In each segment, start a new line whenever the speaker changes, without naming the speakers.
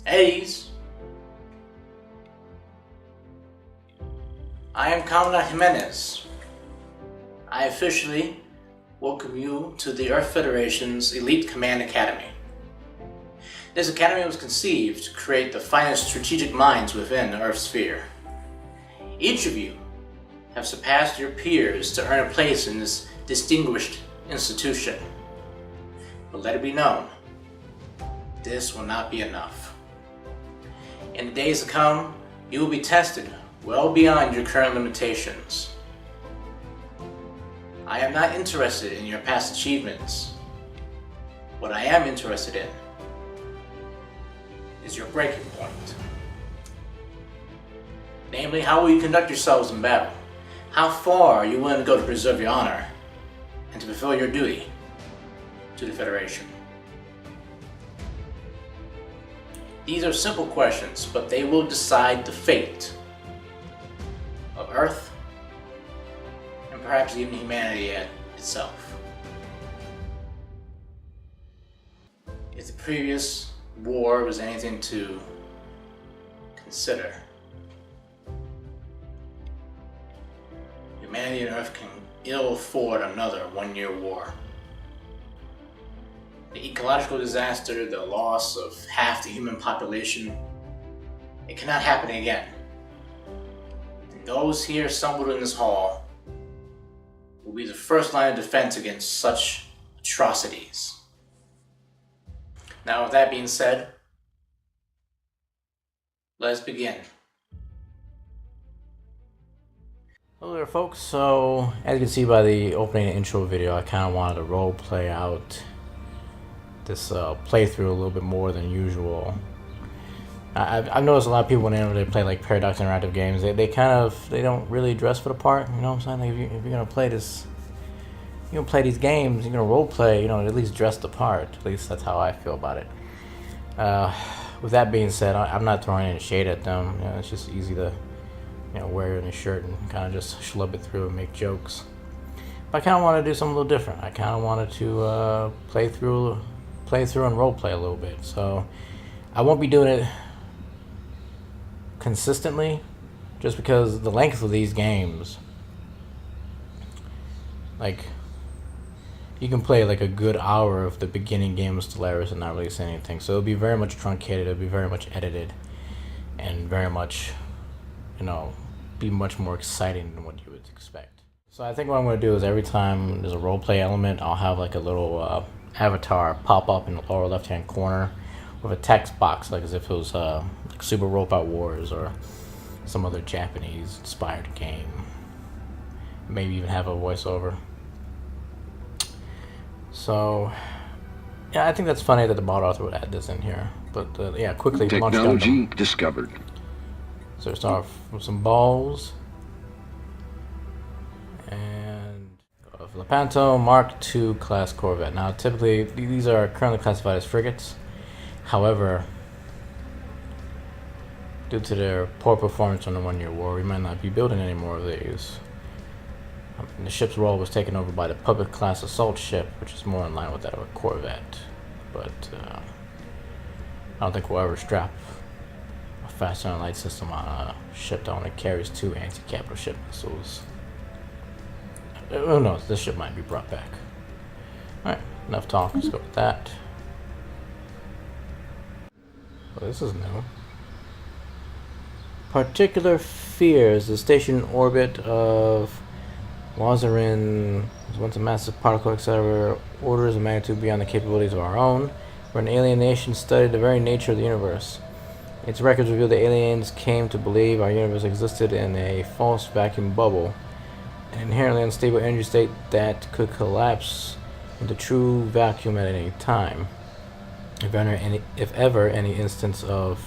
A's. I am Kamala Jimenez. I officially welcome you to the Earth Federation's Elite Command Academy. This academy was conceived to create the finest strategic minds within the Earth sphere. Each of you have surpassed your peers to earn a place in this distinguished institution. But let it be known, this will not be enough. In the days to come, you will be tested well beyond your current limitations. I am not interested in your past achievements. What I am interested in is your breaking point. Namely, how will you conduct yourselves in battle? How far are you willing to go to preserve your honor and to fulfill your duty to the Federation? These are simple questions, but they will decide the fate of Earth and perhaps even humanity itself. If the previous war was anything to consider, humanity and Earth can ill afford another one-year war. The ecological disaster, the loss of half the human population, it cannot happen again. And those here assembled in this hall will be the first line of defense against such atrocities. Now, with that being said, let's begin. Hello there, folks. So, as you can see by the opening and intro video, I kind of wanted to role play out this playthrough a little bit more than usual. I've noticed a lot of people when they play like Paradox Interactive games, they don't really dress for the part. You know what I'm saying? Like if you're gonna play this, you're gonna play these games, you're gonna role play. You know, at least dress the part. At least that's how I feel about it. With that being said, I'm not throwing any shade at them. You know, it's just easy to wear it in a shirt and kind of just schlub it through and make jokes. But I kind of want to do something a little different. I kind of wanted to play through and role play a little bit. So I won't be doing it consistently, just because the length of these games, like, you can play like a good hour of the beginning game of Stellaris and not really say anything. So it'll be very much truncated, it'll be very much edited, and very much, be much more exciting than what you would expect. So I think what I'm going to do is every time there's a roleplay element, I'll have like a little avatar pop up in the lower left hand corner with a text box, like as if it was like Super Robot Wars or some other Japanese inspired game. Maybe even have a voiceover. So yeah, I think that's funny that the mod author would add this in here. But yeah, quickly
technology discovered.
So start off with some balls. And Lepanto Mark II class corvette. Now typically these are currently classified as frigates. However, due to their poor performance on the one-year war, we might not be building any more of these. The ship's role was taken over by the public class assault ship, which is more in line with that of a corvette. But I don't think we'll ever strap a faster than light system on a ship that only carries 2 anti-capital ship missiles. Who knows, this ship might be brought back. Alright, enough talk, let's go with that. Well, this is new. Particular fears. The station in orbit of Wazarin was once a massive particle accelerator, orders of magnitude beyond the capabilities of our own, where an alien nation studied the very nature of the universe. Its records reveal that aliens came to believe our universe existed in a false vacuum bubble, an inherently unstable energy state that could collapse into true vacuum at any time. If ever an instance of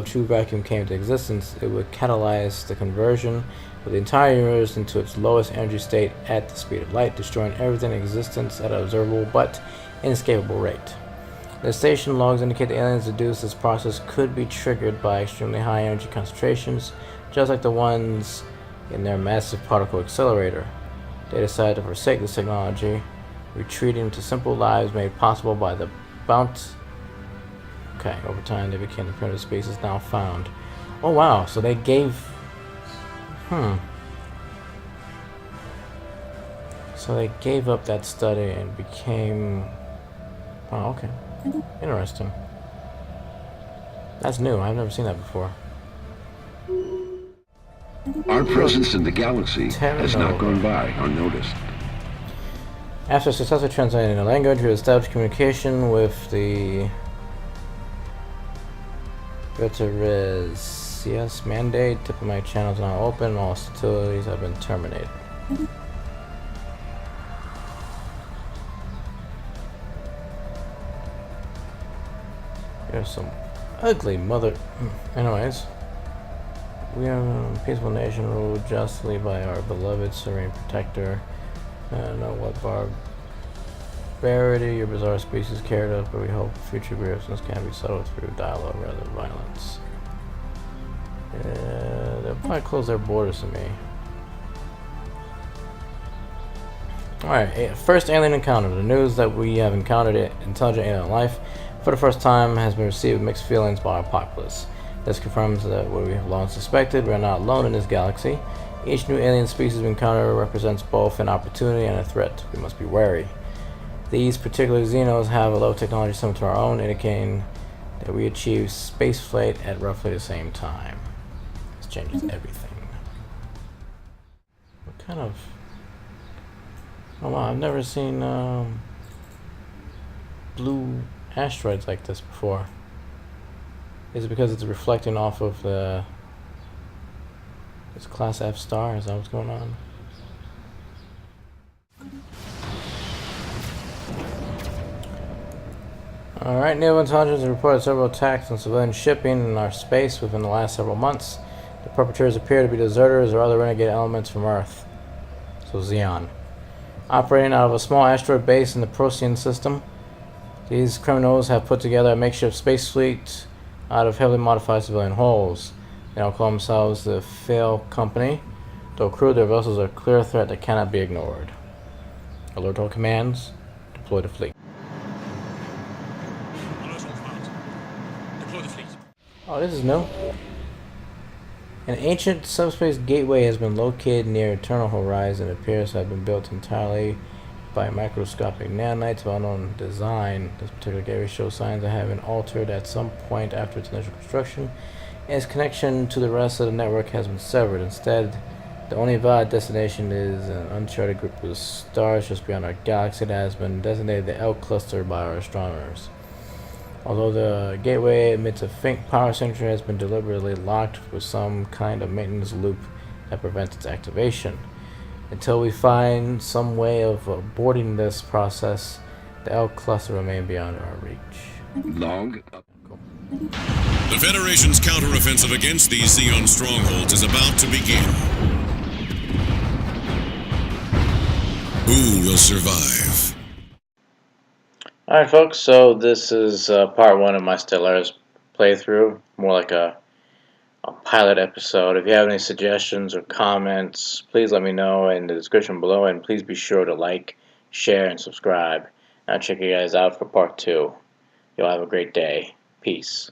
true vacuum came into existence, it would catalyze the conversion of the entire universe into its lowest energy state at the speed of light, destroying everything in existence at an observable but inescapable rate. The station logs indicate the aliens deduce this process could be triggered by extremely high energy concentrations, just like the ones in their massive particle accelerator. They decided to forsake this technology, retreating to simple lives made possible by the bounce. Okay, over time they became the primitive species now found. Oh wow, so they gave... So they gave up that study and became... Oh, okay. Interesting. That's new. I've never seen that before.
Our presence in the galaxy has not gone by unnoticed.
After successfully translating the language, we established communication with the Stellaris mandate. Diplomatic channels are now open. All hostilities have been terminated. There's some ugly mother... Anyways. We are a peaceful nation ruled justly by our beloved serene protector. I don't know what barbarity your bizarre species cared of, but we hope future grievances can be settled through dialogue rather than violence. They'll probably close their borders to me. Alright, first alien encounter. The news that we have encountered intelligent alien life for the first time has been received with mixed feelings by our populace. This confirms that what we have long suspected, we are not alone in this galaxy. Each new alien species we encounter represents both an opportunity and a threat. We must be wary. These particular Xenos have a low technology similar to our own, indicating that we achieve spaceflight at roughly the same time. This changes everything. What kind of... Oh wow, I've never seen blue asteroids like this before. Is it because it's reflecting off of the... It's class F star? Is that what's going on? Alright, naval intelligence has reported several attacks on civilian shipping in our space within the last several months. The perpetrators appear to be deserters or other renegade elements from Earth. So Xeon. Operating out of a small asteroid base in the Procyon system, these criminals have put together a makeshift space fleet out of heavily modified civilian hulls. They now call themselves the Fail Company. Though crew, their vessels are a clear threat that cannot be ignored. Alert all commands. Deploy the fleet. Oh, this is new. An ancient subspace gateway has been located near Eternal Horizon. It appears to have been built entirely by microscopic nanites of unknown design. This particular gateway shows signs of having altered at some point after its initial construction, and its connection to the rest of the network has been severed. Instead, the only valid destination is an uncharted group of stars just beyond our galaxy that has been designated the L cluster by our astronomers. Although the gateway emits a faint power signature, has been deliberately locked with some kind of maintenance loop that prevents its activation. Until we find some way of aborting this process, the L cluster remain beyond our reach.
Log.
Cool.
The Federation's counteroffensive against these Xeon strongholds is about to begin. Who will survive?
Alright folks, so this is part 1 of my Stellaris playthrough, more like a pilot episode. If you have any suggestions or comments, please let me know in the description below, and please be sure to like, share, and subscribe. I'll check you guys out for part 2. You'll have a great day. Peace.